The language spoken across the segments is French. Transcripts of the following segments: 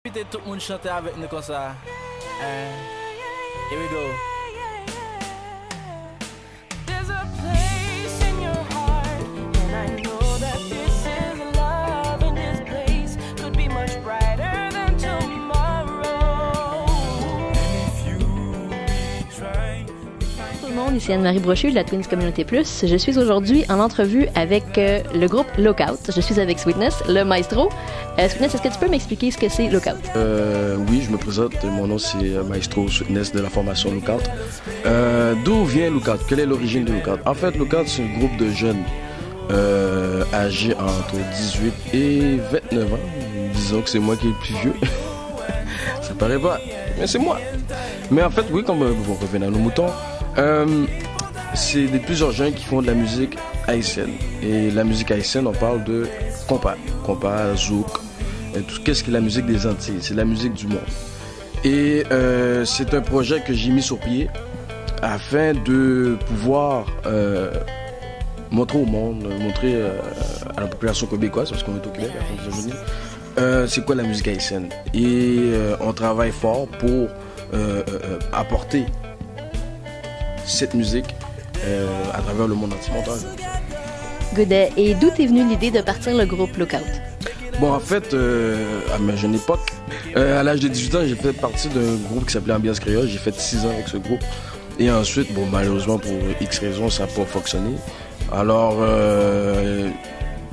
Invitez tout le monde chanter avec nous comme ça. Here we go. There's a place in your heart, and I know that this is love, and this place could be much brighter than tomorrow. Tout le monde, ici Anne-Marie Brochu de la Twins Communauté Plus. Je suis aujourd'hui en entrevue avec le groupe Lookout. Je suis avec Sweetness, le maestro. Sweetness, est-ce que tu peux m'expliquer ce que c'est Lookout? Oui, je me présente. Mon nom, c'est Maestro Sweetness de la formation Lookout. D'où vient Lookout? Quelle est l'origine de Lookout? En fait, Lookout, c'est un groupe de jeunes âgés entre 18 et 29 ans. Disons que c'est moi qui est le plus vieux. Ça paraît pas, mais c'est moi. Mais en fait, oui, comme vous revenez à nos moutons, c'est plusieurs jeunes qui font de la musique haïtienne. Et la musique haïtienne, on parle de compas, zouk. Qu'est-ce que la musique des Antilles? C'est la musique du monde. Et c'est un projet que j'ai mis sur pied afin de pouvoir montrer au monde, montrer à la population québécoise, parce qu'on est au Québec, c'est quoi la musique haïtienne. Et on travaille fort pour apporter cette musique à travers le monde entier. Good. Et d'où t'es venue l'idée de partir le groupe Lookout? Bon, en fait, à ma jeune époque, à l'âge de 18 ans, j'ai fait partie d'un groupe qui s'appelait Ambiance Créole. J'ai fait 6 ans avec ce groupe. Et ensuite, bon, malheureusement, pour X raisons, ça n'a pas fonctionné. Alors,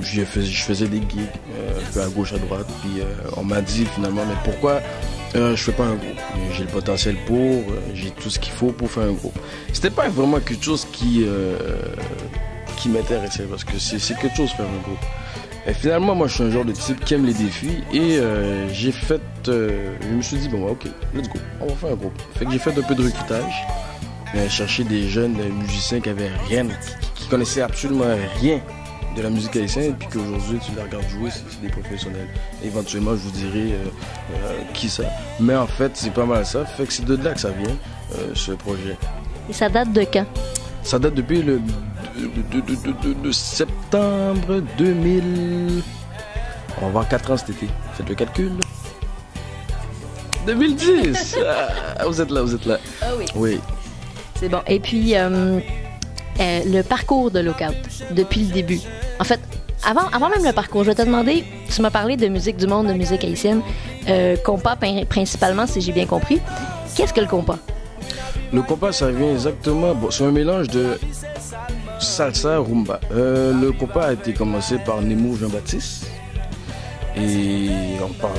je faisais des gigs un peu à gauche, à droite. Puis on m'a dit finalement, mais pourquoi je fais pas un groupe? J'ai le potentiel pour, j'ai tout ce qu'il faut pour faire un groupe. C'était pas vraiment quelque chose qui m'intéressait, parce que c'est quelque chose faire un groupe. Et finalement, moi, je suis un genre de type qui aime les défis. Et je me suis dit, bon, ok, let's go, on va faire un groupe. Fait que j'ai fait un peu de recrutage, chercher des jeunes musiciens qui avaient rien, qui connaissaient absolument rien de la musique haïtienne, et puis qu'aujourd'hui tu les regardes jouer, c'est des professionnels. Éventuellement, je vous dirai qui ça. Mais en fait, c'est pas mal ça. Fait que c'est de là que ça vient, ce projet. Et ça date de quand? Ça date depuis le de septembre 2000. On va avoir 4 ans cet été. Faites le calcul. 2010. Vous êtes là. Ah oui. Oui. C'est bon. Et puis, le parcours de Lookout, depuis le début. En fait, avant même le parcours, je vais te demander, tu m'as parlé de musique du monde, de musique haïtienne, compas principalement, si j'ai bien compris. Qu'est-ce que le compas? Le compas, ça vient exactement... Bon, c'est un mélange de salsa, rumba. Le compas a été commencé par Nemo Jean-Baptiste. Et on parle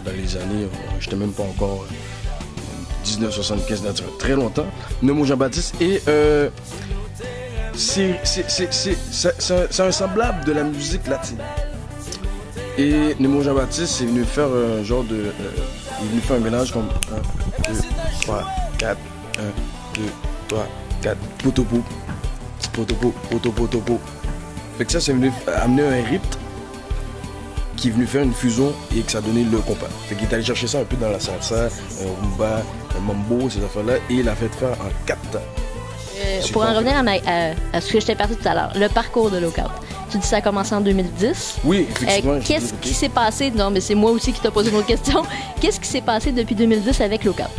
dans les années... Je n'étais même pas encore... 1975, très longtemps. Nemo Jean-Baptiste. Et c'est un semblable de la musique latine. Et Nemo Jean-Baptiste est venu faire un genre de... il est venu faire un mélange comme 1, 2, 3, 4, 1, 2, 3, 4, potopo. Fait que ça, c'est venu amener un rythme qui est venu faire une fusion et que ça a donné le compas. Fait qu'il est allé chercher ça un peu dans la salsa, rumba, mambo, ces affaires-là, et il a fait faire en 4 temps. Pour en revenir à ce que je t'ai parlé tout à l'heure, le parcours de Lookout. Tu dis que ça a commencé en 2010. Oui, effectivement. Qu'est-ce qui s'est passé? Non, mais c'est moi aussi qui t'ai posé une question. Qu'est-ce qui s'est passé depuis 2010 avec Lookout?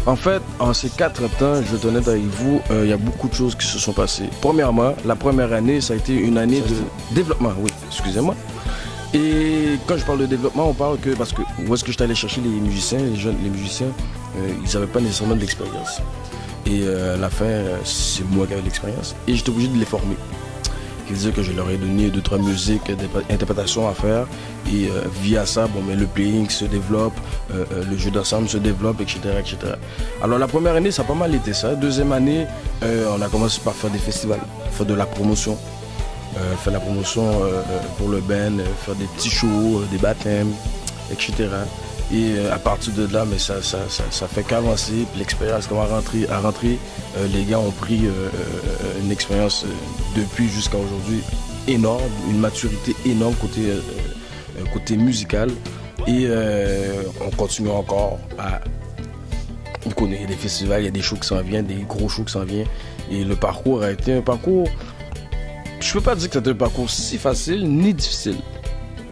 En fait, en ces 4 temps, je vais être honnête avec vous, il y a beaucoup de choses qui se sont passées. Premièrement, la première année, ça a été une année de développement. Oui, excusez-moi. Et quand je parle de développement, on parle que, parce que où est-ce que je suis allé chercher les musiciens, les musiciens, ils n'avaient pas nécessairement de l'expérience. Et à la fin, c'est moi qui avais de l'expérience. Et j'étais obligé de les former. Ce qui veut dire que je leur ai donné 2-3 musiques d'interprétation à faire. Et via ça, bon, mais le playing se développe, le jeu d'ensemble se développe, etc., etc. Alors la première année, ça a pas mal été ça. Deuxième année, on a commencé par faire des festivals, faire de la promotion. Faire la promotion pour le band, faire des petits shows, des baptêmes, etc. Et à partir de là, mais ça fait qu'avancer. Puis l'expérience, comment à rentrer, les gars ont pris une expérience depuis jusqu'à aujourd'hui énorme, une maturité énorme côté musical. Et on continue encore à... On connaît des festivals, il y a des shows qui s'en viennent, des gros shows qui s'en viennent. Et le parcours a été un parcours... Je peux pas dire que c'était un parcours si facile ni difficile.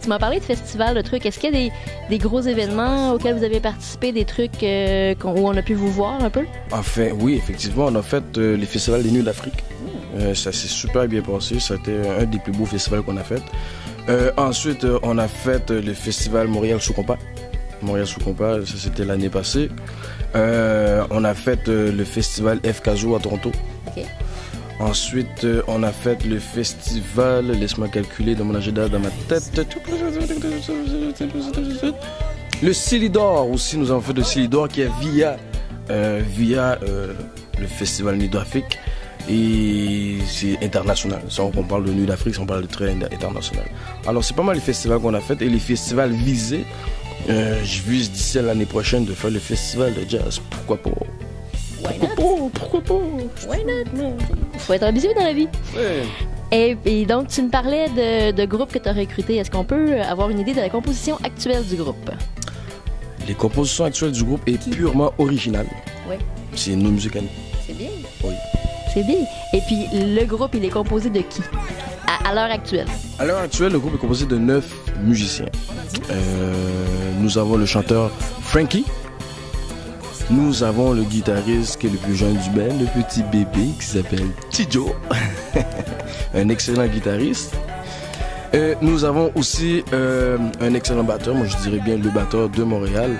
tu m'as parlé de festivals, de trucs. Est-ce qu'il y a des gros événements auxquels vous avez participé, des trucs où on a pu vous voir un peu? Enfin, oui, effectivement, on a fait les festivals des Nuits d'Afrique. Ça s'est super bien passé. C'était un des plus beaux festivals qu'on a fait. Ensuite, on a fait le festival Montréal sous compas. Montréal sous compas, ça c'était l'année passée. On a fait le festival FKZO à Toronto. OK. Ensuite, on a fait le festival, laisse-moi calculer dans mon agenda, dans ma tête. Le Silidor aussi, nous avons fait le Silidor qui est via le festival Nuit d'Afrique. Et c'est international. Ça, on parle de Nuit d'Afrique, on parle de très international. Alors, c'est pas mal les festivals qu'on a fait et les festivals visés. Je vise d'ici à l'année prochaine de faire le festival de jazz. Pourquoi pas? Pourquoi pas? Why not? Faut être ambitieux dans la vie. Ouais. Et donc, tu me parlais de groupes que tu as recrutés. Est-ce qu'on peut avoir une idée de la composition actuelle du groupe? Les compositions actuelles du groupe est purement originale. Oui. C'est nos musiques à nous. C'est bien. Oui. C'est bien. Et puis, le groupe, il est composé de qui? À l'heure actuelle. À l'heure actuelle, le groupe est composé de 9 musiciens. Nous avons le chanteur Frankie. Nous avons le guitariste qui est le plus jeune du band, le petit bébé qui s'appelle Tidjo. Un excellent guitariste. Nous avons aussi un excellent batteur, moi je dirais bien le batteur de Montréal,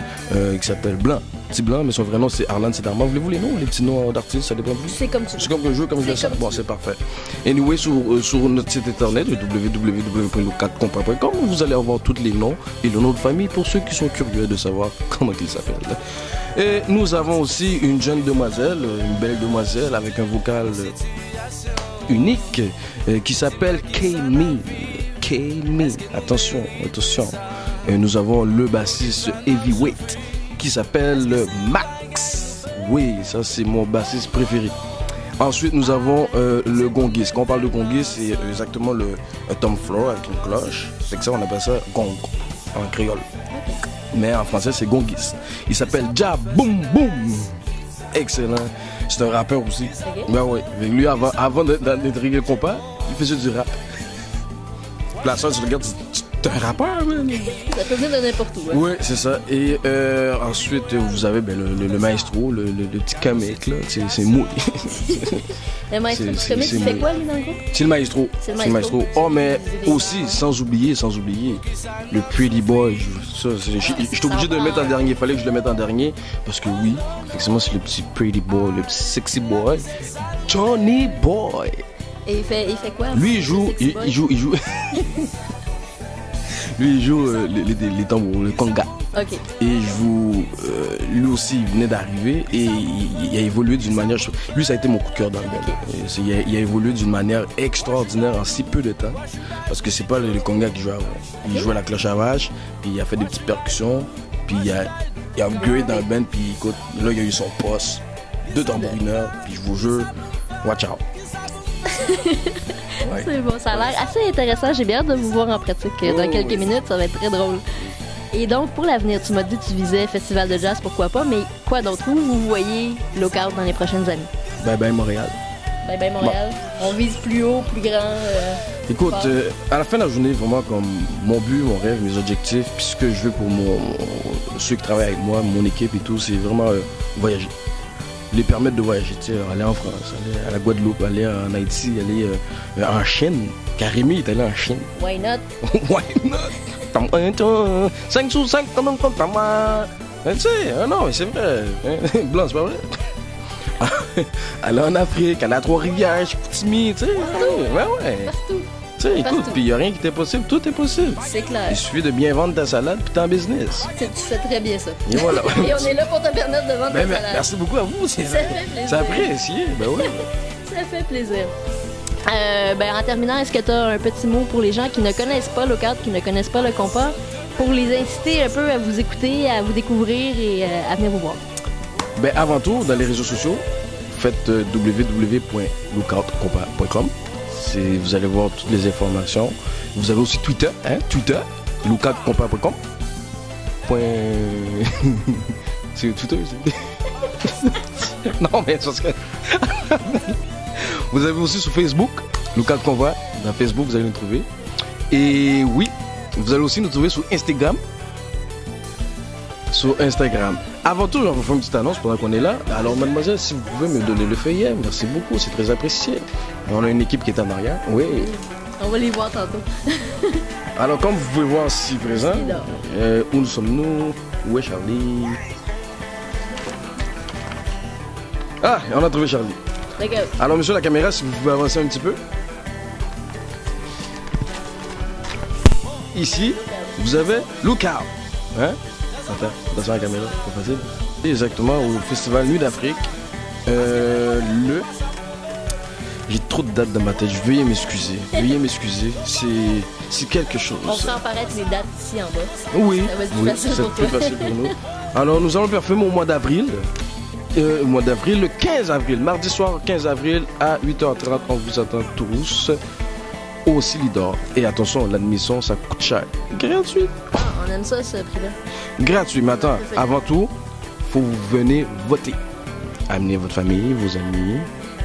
qui s'appelle Blanc. Petit Blanc, mais son vrai nom c'est Arlan Sidarman. Voulez-vous les noms, les petits noms d'artistes, ça dépend de vous? C'est comme tu veux. C'est comme un jeu, comme je le sens. Bon, c'est parfait. Anyway, sur notre site internet, www.lucatcompa.com, vous allez avoir tous les noms et le nom de famille pour ceux qui sont curieux de savoir comment ils s'appellent. Et nous avons aussi une jeune demoiselle, une belle demoiselle avec un vocal unique qui s'appelle K-Me. K-Me. Attention, attention. Et nous avons le bassiste heavyweight qui s'appelle Max. Oui, ça c'est mon bassiste préféré. Ensuite, nous avons le gongiste. Quand on parle de gongiste, c'est exactement un tom floor avec une cloche. C'est que ça, on appelle ça gong en créole. Mais en français, c'est gongiste. Il s'appelle Ja Boom Boom. Excellent. C'est un rappeur aussi. Okay. Ben oui. Lui, avant d'intégrer le compas, il faisait du rap. La soeur, tu regardes, t'es un rappeur, man. Ça peut venir de n'importe où. Hein? Oui, c'est ça. Et ensuite, vous avez le maestro, le petit comique, là. C'est moi. Le maestro du comique, il fait quoi, lui, dans le groupe? C'est le maestro. C'est le maestro. Oh, mais aussi, sans oublier, le pretty boy. J'étais obligé de le mettre en dernier. Il fallait que je le mette en dernier. Parce que oui, effectivement, c'est le petit pretty boy, le petit sexy boy. Johnny Boy. Et il fait quoi? Lui, il joue. Lui, il joue les tambours, le conga. OK. Et il joue. Lui aussi, il venait d'arriver et il a évolué d'une manière. Lui, ça a été mon coup de cœur dans le band. Il a évolué d'une manière extraordinaire en si peu de temps. Parce que c'est pas le conga qui joue avant. Il jouait la cloche à vache, puis il a fait des petites percussions, puis il a upgrade dans le band, puis écoute, là, il a eu son poste, 2 tambourineurs, puis je vous jure, watch out. Ouais. C'est bon, ça a l'air assez intéressant. J'ai bien hâte de vous voir en pratique dans quelques minutes. Ça va être très drôle. Et donc, pour l'avenir, tu m'as dit que tu visais festival de jazz, pourquoi pas, mais quoi d'autre? Où vous voyez Lookout dans les prochaines années? Bye Montréal. Bye Montréal. Bon. On vise plus haut, plus grand. Écoute, à la fin de la journée, vraiment comme mon but, mon rêve, mes objectifs, puis ce que je veux pour ceux qui travaillent avec moi, mon équipe et tout, c'est vraiment voyager. Les permettre de voyager, tu sais, aller en France, aller à la Guadeloupe, aller en Haïti, aller en Chine. Karémi est allé en Chine. Why not? Why not? 5 sous 5, t'en donnes compte, maman. Tu sais, non, c'est vrai. Blanc, c'est pas vrai. Aller en Afrique, aller à Trois-Rivières, Chicoutimi, tu sais. Ouais. Partout. Tu sais, écoute, puis il n'y a rien qui est possible, tout est possible. C'est clair. Il suffit de bien vendre ta salade, puis t'es en business. Tu fais très bien ça. Et voilà. Et on est là pour te permettre de vendre ta salade. Merci beaucoup à vous. Ça fait plaisir. C'est apprécié, ben oui. Ça fait plaisir. En terminant, est-ce que tu as un petit mot pour les gens qui ne connaissent pas Lookout, qui ne connaissent pas le compas, pour les inciter un peu à vous écouter, à vous découvrir et à venir vous voir? Ben, avant tout, dans les réseaux sociaux, faites www.lookoutcompa.com. Vous allez voir toutes les informations. Vous avez aussi Twitter, lookoutcompa.com. C'est Twitter, non, mais c'est parce que... Vous avez aussi sur Facebook, Lookout Compa. Dans Facebook, vous allez nous trouver. Et oui, Vous allez aussi nous trouver sur Instagram. Sur Instagram. Avant tout, on va faire une petite annonce pendant qu'on est là. Alors, mademoiselle, si vous pouvez me donner le feuillet, merci beaucoup, c'est très apprécié. On a une équipe qui est en arrière. Oui. On va les voir tantôt. Alors, comme vous pouvez voir ici présent, où nous sommes-nous? Où est Charlie? Ah, on a trouvé Charlie. D'accord. Alors, monsieur la caméra, si vous pouvez avancer un petit peu. Ici, vous avez Lookout. Hein? Attends, attention à la caméra, c'est pas facile. Exactement, au Festival Nuit d'Afrique. J'ai trop de dates dans ma tête, veuillez m'excuser. Veuillez m'excuser, c'est quelque chose. On fera apparaître les dates ici en bas. Oui, Ça va être plus oui, facile c'est pour plus toi. facile pour nous. Alors, nous allons performer au mois d'avril. Le 15 avril, mardi soir 15 avril à 8h30, on vous attend tous au Silidor. Et attention, l'admission, ça coûte cher. Gratuit. Ah, on aime ça, ce prix-là. Gratuit, mais attends, avant tout, faut vous venir voter. Amenez votre famille, vos amis,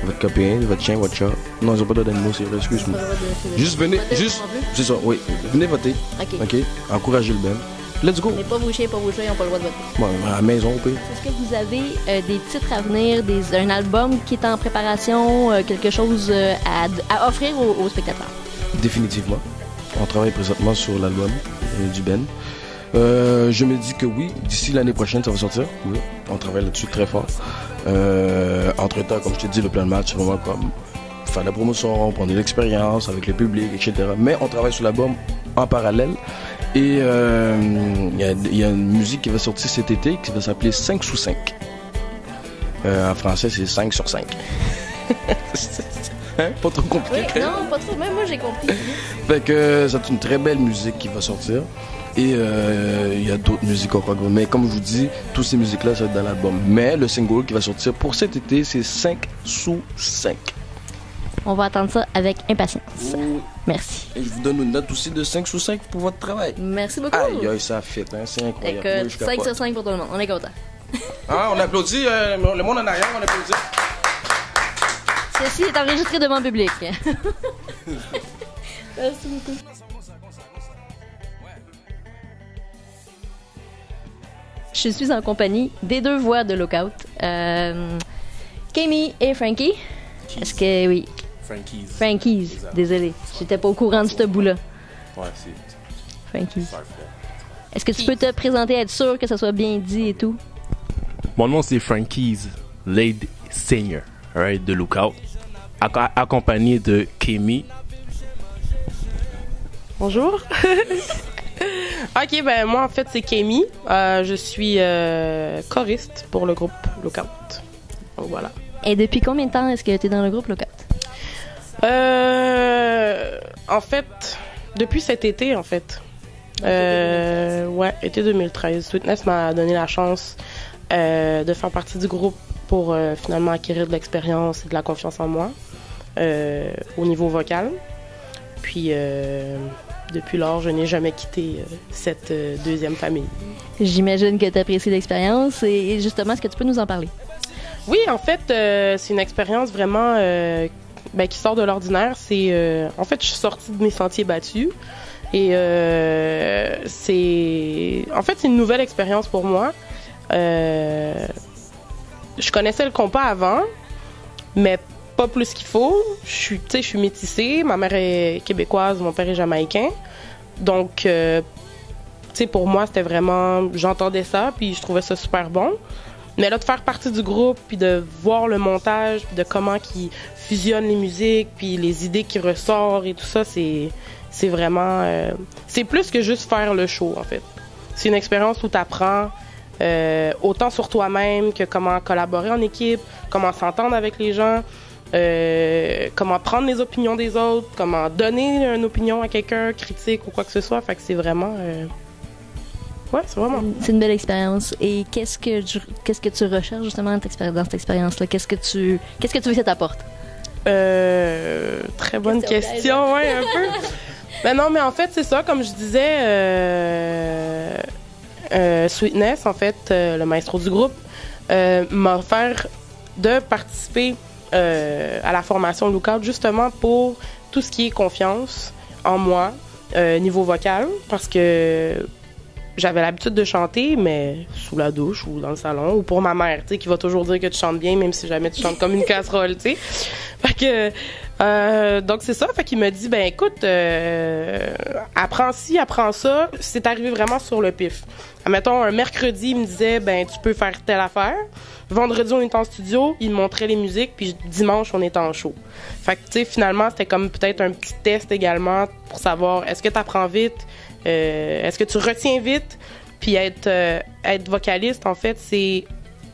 votre copain, votre chien, votre chat. Non, ils n'ont pas d'animaux, c'est vrai, excuse-moi. Juste venez, juste, c'est ça, oui, venez voter. OK. Encouragez le Ben. Let's go. Mais pas vos chiens, ils n'ont pas le droit de voter. Bon, à la maison, au pire. Est-ce que vous avez des titres à venir, un album qui est en préparation, quelque chose à offrir aux spectateurs? Définitivement. On travaille présentement sur l'album du Ben. Je me dis que oui, d'ici l'année prochaine, ça va sortir. Oui, on travaille là-dessus très fort. Entre-temps, comme je t'ai dit, le plan de match, c'est vraiment comme faire de la promotion, prendre de l'expérience avec le public, etc. Mais on travaille sur l'album en parallèle. Et il y a une musique qui va sortir cet été qui va s'appeler 5 sous 5. En français, c'est 5 sur 5. Hein? Pas trop compliqué. Oui, non, pas trop. Même moi, j'ai compris. Fait que c'est une très belle musique qui va sortir. Et il y a d'autres musiques encore. Mais comme je vous dis, toutes ces musiques-là, ça va être dans l'album. Mais le single qui va sortir pour cet été, c'est 5 sous 5. On va attendre ça avec impatience. Oui. Merci. Et je vous donne une note aussi de 5 sous 5 pour votre travail. Merci beaucoup. Aïe, aïe, ça a fait, hein? C'est incroyable. Moi, Écoute, je 5 capote. sur 5 pour tout le monde. On est content. Ah, on applaudit, le monde en arrière, on applaudit. Ceci est enregistré devant le public. Merci beaucoup. Je suis en compagnie des deux voix de Lookout, Cammy et Frankie. Est-ce que oui, Frankie's, désolé, j'étais pas au courant de ce bout-là. Ouais, c'est Frankie. parfait. Est-ce que tu peux te présenter, être sûr que ça soit bien dit et tout? Mon nom, c'est Frankie's Lead Singer, right, de Lookout, accompagné de Cammy. Bonjour. Ok, ben moi en fait c'est Cammy. Je suis choriste pour le groupe Lookout. Donc voilà. Et depuis combien de temps est-ce que tu es dans le groupe Lookout? En fait, depuis cet été en fait. Ouais, été 2013. Sweetness m'a donné la chance de faire partie du groupe pour finalement acquérir de l'expérience et de la confiance en moi au niveau vocal. Puis depuis lors, je n'ai jamais quitté cette deuxième famille. J'imagine que tu apprécies l'expérience et justement, est-ce que tu peux nous en parler? Oui, en fait, c'est une expérience vraiment qui sort de l'ordinaire. En fait, je suis sortie de mes sentiers battus et c'est une nouvelle expérience pour moi. Je connaissais le compas avant, mais pas plus qu'il faut. Je suis métissée. Ma mère est québécoise, mon père est jamaïcain. Donc, pour moi, c'était vraiment... J'entendais ça, puis je trouvais ça super bon. Mais là, de faire partie du groupe, puis de voir le montage, puis de comment ils fusionnent les musiques, puis les idées qui ressortent et tout ça, c'est vraiment... c'est plus que juste faire le show, en fait. C'est une expérience où tu apprends autant sur toi-même que comment collaborer en équipe, comment s'entendre avec les gens, comment prendre les opinions des autres, comment donner une opinion à quelqu'un, critique ou quoi que ce soit. Fait que c'est vraiment... Ouais, c'est vraiment... C'est une belle expérience. Et qu'est-ce que tu recherches justement dans cette expérience-là? Qu'est-ce que tu veux que ça t'apporte? Très bonne question, ouais, un peu. Ben non, mais en fait, c'est ça, comme je disais, Sweetness, en fait, le maestro du groupe, m'a offert de participer à la formation Lookout justement pour tout ce qui est confiance en moi, niveau vocal, parce que j'avais l'habitude de chanter, mais sous la douche ou dans le salon, ou pour ma mère, tu sais, qui va toujours dire que tu chantes bien, même si jamais tu chantes comme une casserole, tu sais. Fait que, donc c'est ça, fait qu'il me dit, ben écoute, apprends ci, apprends ça. C'est arrivé vraiment sur le pif. Admettons, un mercredi, il me disait, ben tu peux faire telle affaire. Vendredi, on était en studio, il me montrait les musiques, puis dimanche, on était en show. Fait que, tu sais, finalement, c'était comme peut-être un petit test également pour savoir, est-ce que tu apprends vite? Est-ce que tu retiens vite? Puis être vocaliste, en fait, c'est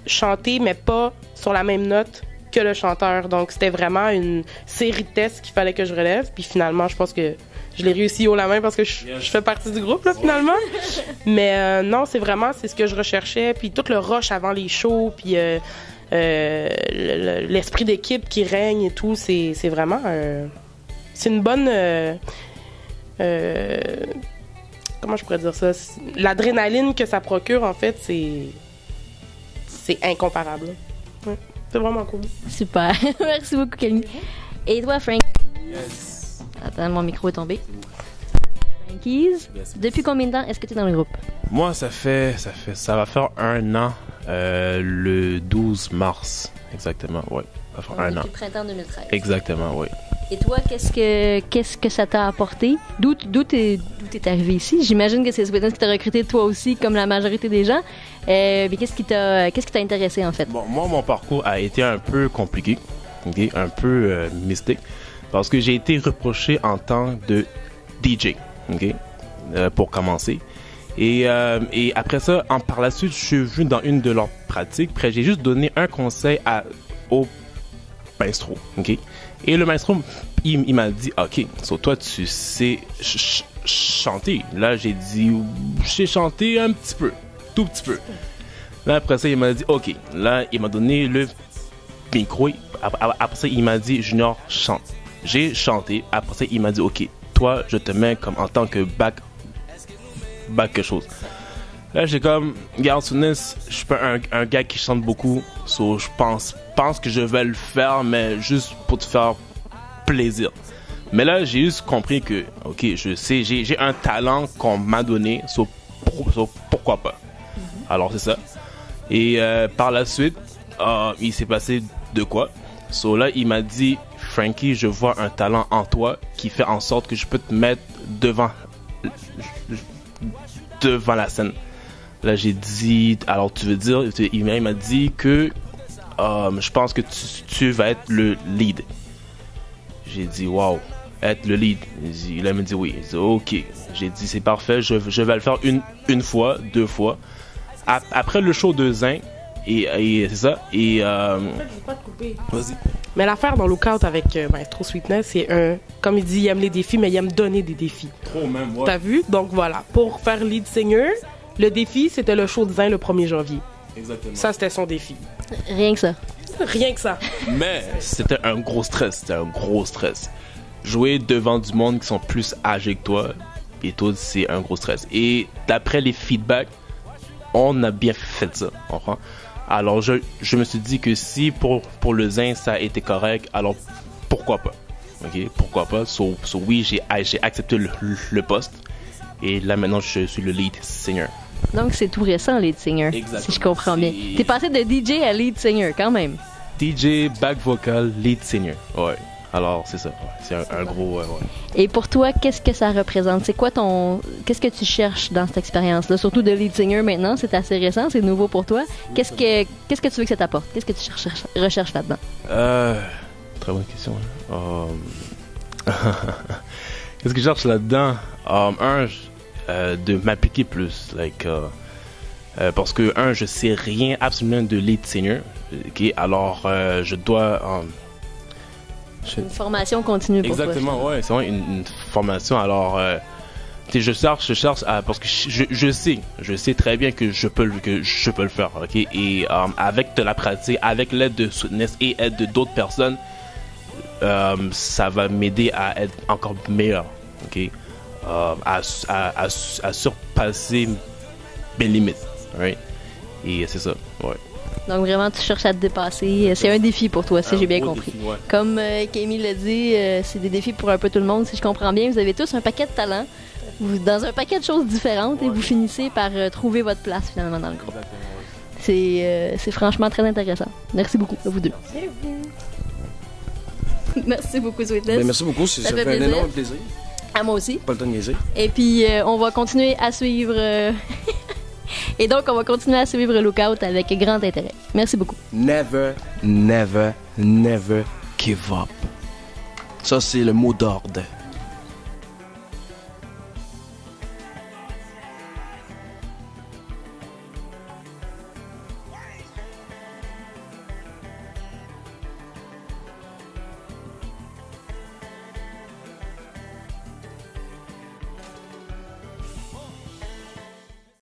chanter, mais pas sur la même note que le chanteur. Donc, c'était vraiment une série de tests qu'il fallait que je relève. Puis finalement, je pense que je l'ai réussi haut la main parce que je fais partie du groupe, là, finalement. Mais non, c'est ce que je recherchais. Puis tout le rush avant les shows, puis l'esprit d'équipe qui règne et tout, c'est vraiment... c'est une bonne... comment je pourrais dire ça? L'adrénaline que ça procure, en fait, c'est incomparable. Ouais, c'est vraiment cool. Super. Merci beaucoup, Camille. Et toi, Frank? Yes. Attends, mon micro est tombé. Frankies, depuis combien de temps est-ce que tu es dans le groupe? Moi, ça va faire 1 an, le 12 mars, exactement, ouais. Ça va faire 1 an. Depuis le printemps 2013. Exactement, oui. Et toi, qu'est-ce que ça t'a apporté? D'où t'es arrivé ici? J'imagine que c'est Sweetness qui t'a recruté toi aussi, comme la majorité des gens. Mais qu'est-ce qui t'a intéressé, en fait? Bon, moi, mon parcours a été un peu compliqué, okay? Un peu mystique, parce que j'ai été reproché en tant de DJ, okay? Pour commencer. Et après ça, par la suite, je suis venu dans une de leurs pratiques. Après, j'ai juste donné un conseil au maestro, ok? Et le maestro, il m'a dit, ok, so toi, tu sais chanter. Là, j'ai dit, je sais chanter un petit peu, tout petit peu. Là, après ça, il m'a dit, ok. Là, il m'a donné le micro. Après ça, il m'a dit, Junior, chante. J'ai chanté. Après ça, il m'a dit, ok, toi, je te mets comme en tant que back quelque chose. Là, j'ai comme, regarde, Sweetness, je suis pas un gars qui chante beaucoup, so je pense que je vais le faire, mais juste pour te faire plaisir. Mais là, j'ai juste compris que, ok, je sais, j'ai un talent qu'on m'a donné, so pourquoi pas. Alors, c'est ça. Et par la suite, il s'est passé de quoi? So là, il m'a dit, Frankie, je vois un talent en toi qui fait en sorte que je peux te mettre devant la scène. Là, j'ai dit, alors tu veux dire, il m'a dit que je pense que tu vas être le lead. J'ai dit, wow, être le lead. Il m'a dit oui. J'ai dit, ok. J'ai dit, c'est parfait, je vais le faire une fois, 2 fois. Après le show de Zin, et c'est ça. Et En fait, je veux pas te couper. vas-y. Mais l'affaire dans Lookout avec Maestro Sweetness, c'est comme il dit, il aime les défis, mais il aime donner des défis. Trop même, ouais. T'as vu? Donc voilà, pour faire lead singer, le défi, c'était le show de Zin le 1er janvier. Exactement. Ça, c'était son défi. Rien que ça. Rien que ça. Mais c'était un gros stress. Jouer devant du monde qui sont plus âgés que toi, et tout, c'est un gros stress. Et d'après les feedbacks, on a bien fait ça. Comprends? Alors, je me suis dit que si pour le Zin, ça a été correct, alors pourquoi pas? Ok, pourquoi pas? So oui, j'ai accepté le poste. Et là, maintenant, je suis le lead singer. Donc, c'est tout récent, lead singer, Exactement. si je comprends bien. T'es passé de DJ à lead singer, quand même. DJ, back vocal, lead singer. Ouais. Alors, c'est ça. Ouais. C'est un gros... ouais. Et pour toi, qu'est-ce que ça représente? C'est quoi qu'est-ce que tu cherches dans cette expérience-là? Surtout de lead singer maintenant, c'est assez récent, c'est nouveau pour toi. Qu'est-ce que tu veux que ça t'apporte? Qu'est-ce que tu recherches là-dedans? Très bonne question. Qu'est-ce que je cherche là-dedans? De m'appliquer plus. Parce que, je sais rien absolument de lead singer. Okay? Alors, je dois... Une formation continue pour exactement, ouais, c'est vraiment une formation. Alors, je cherche parce que je sais très bien que je peux le faire, ok. Et avec de la pratique, avec l'aide de Sweetness et l'aide d'autres personnes, ça va m'aider à être encore meilleur, ok, à surpasser mes limites, right? Et c'est ça, ouais. Donc vraiment, tu cherches à te dépasser. C'est un défi pour toi, si j'ai bien gros compris. défi, ouais. Comme Camille l'a dit, c'est des défis pour un peu tout le monde. Si je comprends bien, vous avez tous un paquet de talents, dans un paquet de choses différentes, et vous finissez par trouver votre place finalement dans le groupe. C'est franchement très intéressant. Merci beaucoup à vous deux. Merci beaucoup, Sweetness. Ben, merci beaucoup, ça fait fait un plaisir. énorme plaisir. À moi aussi. Pas le temps de niaiser. Et puis, on va continuer à suivre... Et donc, on va continuer à suivre Lookout avec grand intérêt. Merci beaucoup. Never, never, never give up. Ça, c'est le mot d'ordre.